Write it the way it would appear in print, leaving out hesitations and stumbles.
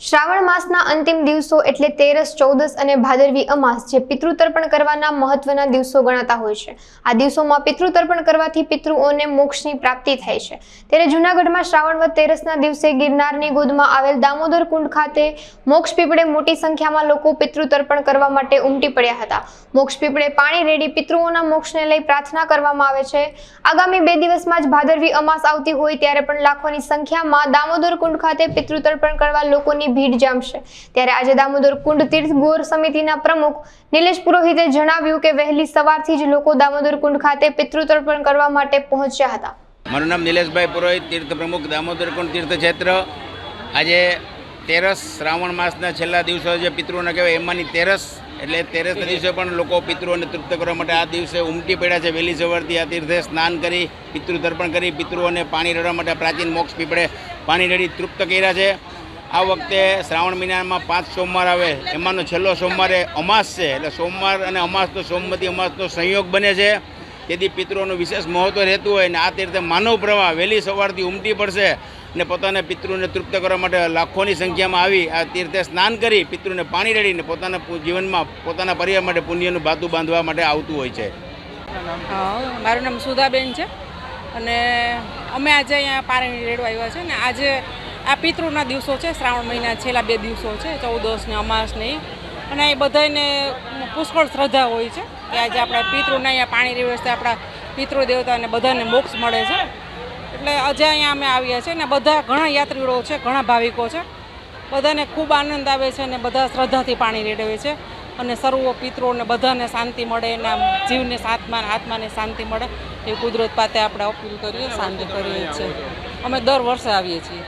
શ્રાવણ માસના અંતિમ દિવસો એટલે તેરસ, ચૌદસ અને ભાદરવી અમાસ જે પિતૃતર્પણ કરવાના મહત્વના દિવસો ગણાતા હોય છે। આ દિવસોમાં પિતૃતર્પણ કરવાથી પિતૃઓને મોક્ષની પ્રાપ્તિ થાય છે। ત્યારે જૂનાગઢમાં શ્રાવણ વદ તેરસના દિવસે ગિરનારની ગોદમાં આવેલ દામોદર કુંડ ખાતે મોક્ષ પીપળે મોટી સંખ્યામાં લોકો પિતૃતર્પણ કરવા માટે ઉમટી પડ્યા હતા। મોક્ષ પીપળે પાણી રેડી પિતૃઓના મોક્ષને લઈ પ્રાર્થના કરવામાં આવે છે। આગામી 2 દિવસમાં જ ભાદરવી અમાસ આવતી હોય ત્યારે પણ લાખોની સંખ્યામાં દામોદર કુંડ ખાતે પિતૃતર્પણ કરવા લોકોની ભીડ જામશે। ત્યારે આજે દામોદર કુંડ તીર્થ ગોર સમિતિના પ્રમુખ નિલેશ પુરોહિતે જણાવ્યું કે વહેલી સવારથી જ લોકો દામોદર કુંડ ખાતે પિતૃતર્પણ કરવા માટે પહોંચ્યા હતા। મારું નામ નિલેશભાઈ પુરોહિત, તીર્થ પ્રમુખ દામોદર કુંડ તીર્થ ક્ષેત્ર। આજે તેરસ શ્રાવણ માસના છેલ્લા દિવસો જે પિતૃઓના કહેવાય એમાંની તેરસ એટલે તેરસના દિવસે પણ લોકો પિતૃઓને તૃપ્ત કરવા માટે આ દિવસે ઉમટી પડ્યા છે। વહેલી સવારથી આ તીર્થે સ્નાન કરી પિતૃતર્પણ કરી પિતૃઓને પાણી રેડવા માટે પ્રાચીન મોક્ષ પીપળે પાણી રેડી તૃપ્ત કર્યા છે। આ વખતે શ્રાવણ મહિનામાં 5 સોમવાર આવે, એમાંનો છેલ્લો સોમવારે અમાસ છે એટલે સોમવાર અને અમાસનો સોમવતી અમાસનો સંયોગ બને છે। તેથી પિતૃઓનું વિશેષ મહત્ત્વ રહેતું હોય અને આ તીર્થે માનવ પ્રવાહ વહેલી સવારથી ઉમટી પડશે અને પોતાના પિતૃને તૃપ્ત કરવા માટે લાખોની સંખ્યામાં આવી આ તીર્થે સ્નાન કરી પિતૃને પાણી રેડીને પોતાના જીવનમાં પોતાના પરિવાર માટે પુણ્યનું ભાતું બાંધવા માટે આવતું હોય છે। મારું નામ સુધાબેન છે અને અમે આજે અહીંયા પાણી રેડવા આવ્યા છે ને આજે આ પિતૃના દિવસો છે, શ્રાવણ મહિના છેલ્લા 2 દિવસો છે, 14 ને અમાસ ને, અને એ બધાને પુષ્કળ શ્રદ્ધા હોય છે કે આજે આપણા પિતૃને અહીંયા પાણી રેડવાથી આપણા પિતૃ દેવતાને બધાને મોક્ષ મળે છે। એટલે આજે અહીંયા અમે આવ્યા છે ને બધા ઘણા યાત્રીઓ છે, ઘણા ભાવિકો છે, બધાને ખૂબ આનંદ આવે છે અને બધા શ્રદ્ધાથી પાણી રેડવે છે અને સર્વ પિતૃઓને બધાને શાંતિ મળે, એના જીવને આત્માને શાંતિ મળે એ કુદરત પાસે આપણે અપીલ કરીએ, શાંતિ કરીએ છીએ। અમે દર વર્ષે આવીએ છીએ।